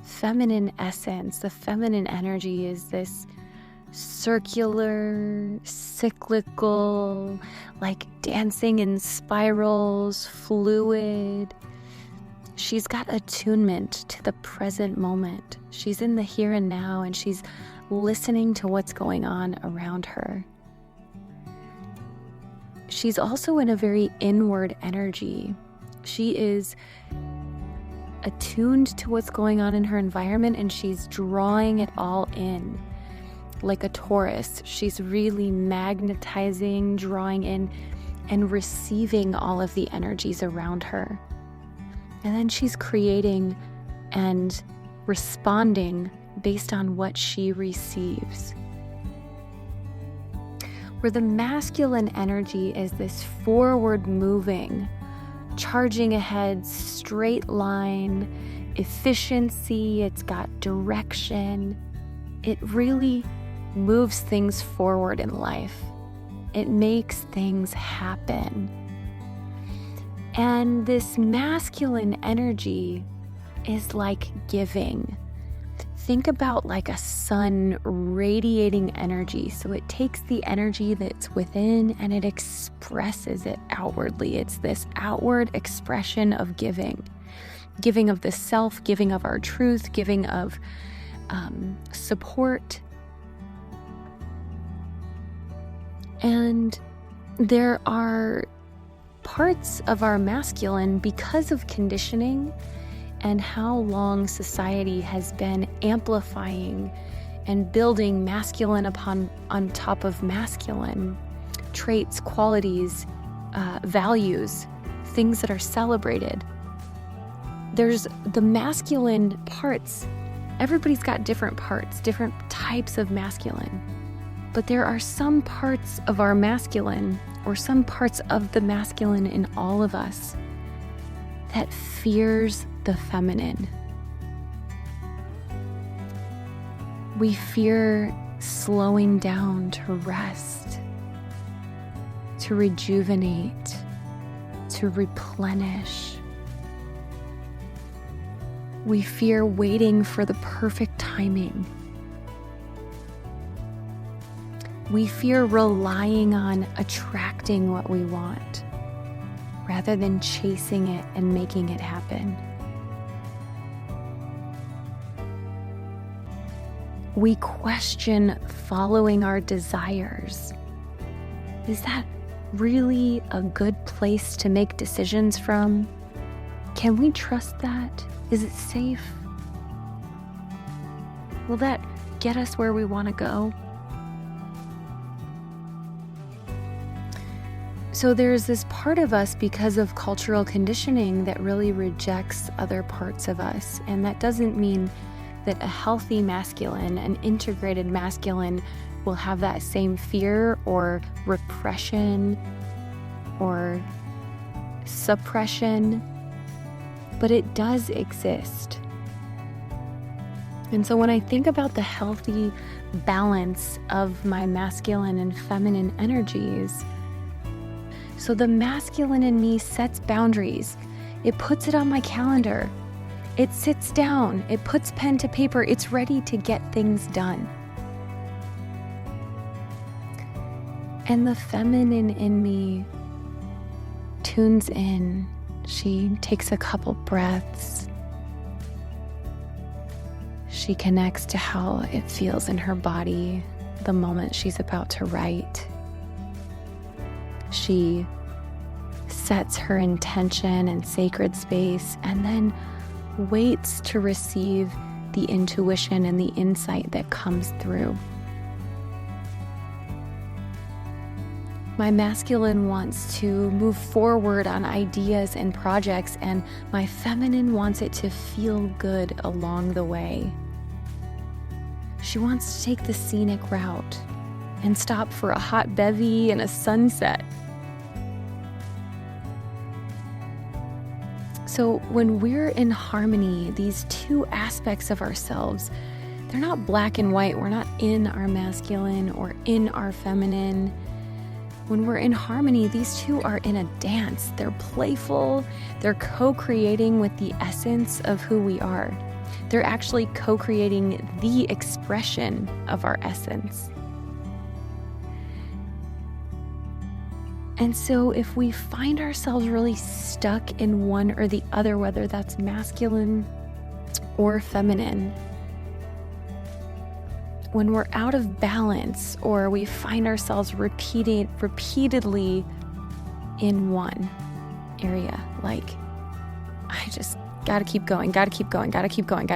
feminine essence, the feminine energy is this circular, cyclical, like dancing in spirals, fluid. She's got attunement to the present moment. She's in the here and now, and she's listening to what's going on around her. She's also in a very inward energy. She is attuned to what's going on in her environment, and she's drawing it all in. Like a Taurus, she's really magnetizing, drawing in, and receiving all of the energies around her. And then she's creating and responding based on what she receives. Where the masculine energy is this forward moving, charging ahead, straight line, efficiency, it's got direction. It really moves things forward in life. It makes things happen. And this masculine energy is like giving. Think about like a sun radiating energy. So it takes the energy that's within and it expresses it outwardly. It's this outward expression of giving. Giving of the self, giving of our truth, giving of support. And there are parts of our masculine, because of conditioning and how long society has been amplifying and building masculine on top of masculine traits, qualities, values, things that are celebrated. There's the masculine parts. Everybody's got different parts, different types of masculine. But there are some parts of our masculine, or some parts of the masculine in all of us, that fears the feminine. We fear slowing down to rest, to rejuvenate, to replenish. We fear waiting for the perfect timing. We fear relying on attracting what we want rather than chasing it and making it happen. We question following our desires. Is that really a good place to make decisions from? Can we trust that? Is it safe? Will that get us where we want to go? So there's this part of us, because of cultural conditioning, that really rejects other parts of us. And that doesn't mean that a healthy masculine, an integrated masculine, will have that same fear or repression or suppression. But it does exist. And so when I think about the healthy balance of my masculine and feminine energies, so the masculine in me sets boundaries. It puts it on my calendar. It sits down. It puts pen to paper. It's ready to get things done. And the feminine in me tunes in. She takes a couple breaths. She connects to how it feels in her body the moment she's about to write. She sets her intention and sacred space, and then waits to receive the intuition and the insight that comes through. My masculine wants to move forward on ideas and projects, and my feminine wants it to feel good along the way. She wants to take the scenic route and stop for a hot bevy and a sunset. So when we're in harmony, these two aspects of ourselves, they're not black and white. We're not in our masculine or in our feminine. When we're in harmony, these two are in a dance. They're playful. They're co-creating with the essence of who we are. They're actually co-creating the expression of our essence. And so if we find ourselves really stuck in one or the other, whether that's masculine or feminine, when we're out of balance or we find ourselves repeatedly in one area, like, I just gotta keep going, gotta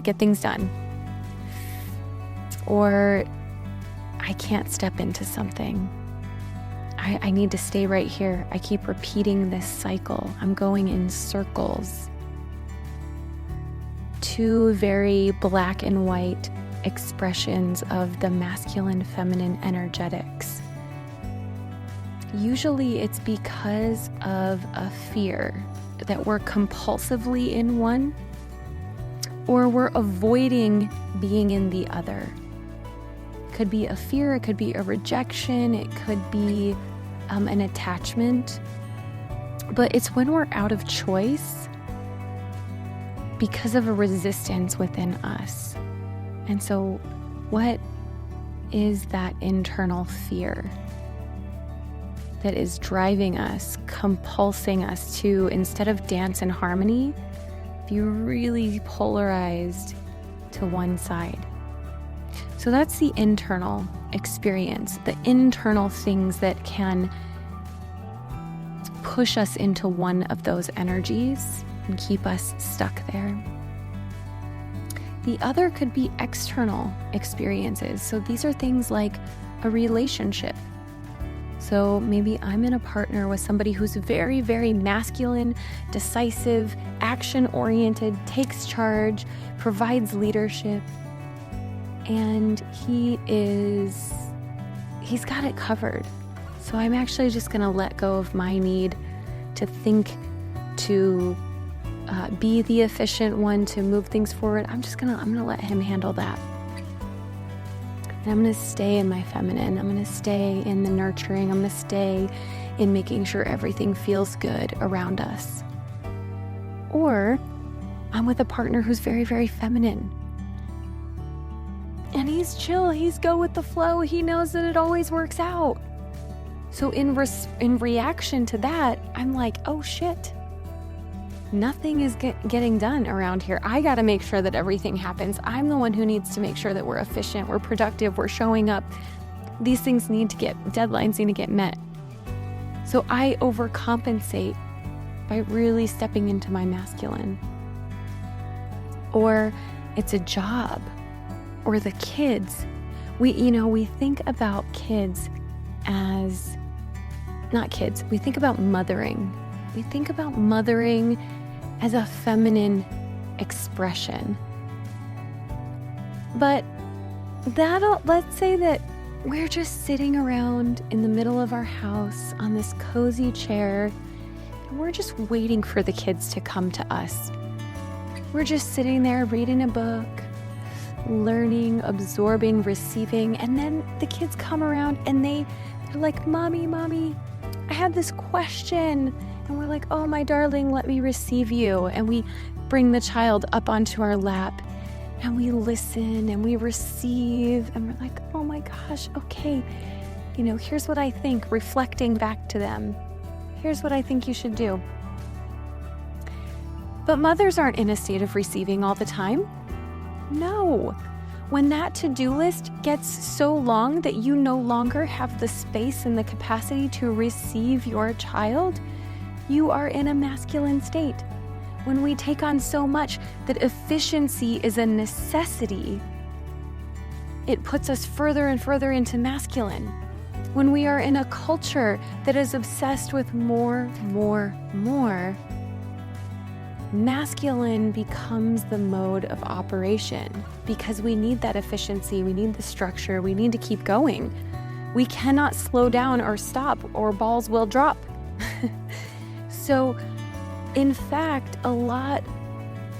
get things done. Or I can't step into something. I need to stay right here. I keep repeating this cycle. I'm going in circles. Two very black and white expressions of the masculine, feminine energetics. Usually it's because of a fear that we're compulsively in one, or we're avoiding being in the other. It could be a fear, it could be a rejection, it could be an attachment. But it's when we're out of choice because of a resistance within us. And so what is that internal fear that is driving us, compulsing us to, instead of dance and harmony, be really polarized to one side? So that's the internal experience, the internal things that can push us into one of those energies and keep us stuck there. The other could be external experiences. So these are things like a relationship. So maybe I'm in a partner with somebody who's very, very masculine, decisive, action-oriented, takes charge, provides leadership, and he's got it covered. So I'm actually just going to let go of my need to think, to be the efficient one, to move things forward. I'm going to let him handle that. And I'm going to stay in my feminine. I'm going to stay in the nurturing. I'm going to stay in making sure everything feels good around us. Or I'm with a partner who's very, very feminine. And he's chill. He's go with the flow. He knows that it always works out. So in reaction to that, I'm like, oh shit. Nothing is getting done around here. I got to make sure that everything happens. I'm the one who needs to make sure that we're efficient, we're productive, we're showing up. These things deadlines need to get met. So I overcompensate by really stepping into my masculine. Or it's a job, or the kids. We think about kids as, not kids, we think about mothering. We think about mothering as a feminine expression. But let's say that we're just sitting around in the middle of our house on this cozy chair, and we're just waiting for the kids to come to us. We're just sitting there reading a book, learning, absorbing, receiving, and then the kids come around and they're like, Mommy, I have this question. And we're like, oh, my darling, let me receive you. And we bring the child up onto our lap and we listen and we receive. And we're like, oh my gosh, okay. Here's what I think, reflecting back to them. Here's what I think you should do. But mothers aren't in a state of receiving all the time. No. When that to-do list gets so long that you no longer have the space and the capacity to receive your child, you are in a masculine state. When we take on so much that efficiency is a necessity, it puts us further and further into masculine. When we are in a culture that is obsessed with more, masculine becomes the mode of operation because we need that efficiency, we need the structure, we need to keep going. We cannot slow down or stop or balls will drop. So, in fact, a lot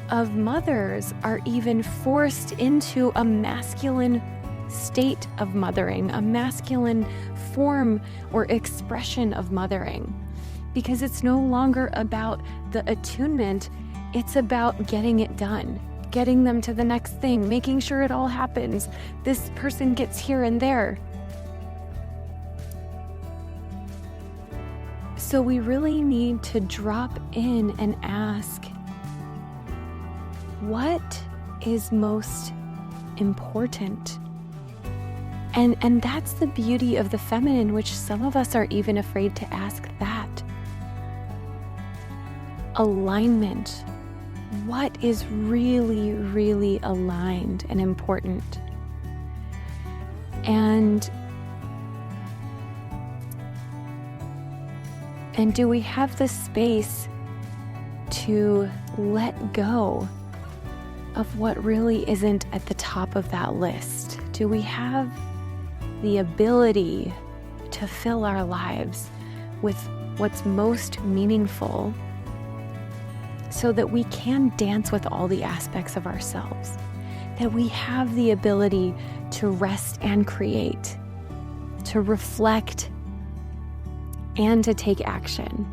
of mothers are even forced into a masculine state of mothering, a masculine form or expression of mothering, because it's no longer about the attunement, it's about getting it done, getting them to the next thing, making sure it all happens. This person gets here and there. So we really need to drop in and ask, what is most important? And that's the beauty of the feminine, which some of us are even afraid to ask that. Alignment. What is really, really aligned and important? And do we have the space to let go of what really isn't at the top of that list? Do we have the ability to fill our lives with what's most meaningful so that we can dance with all the aspects of ourselves? That we have the ability to rest and create, to reflect, and to take action.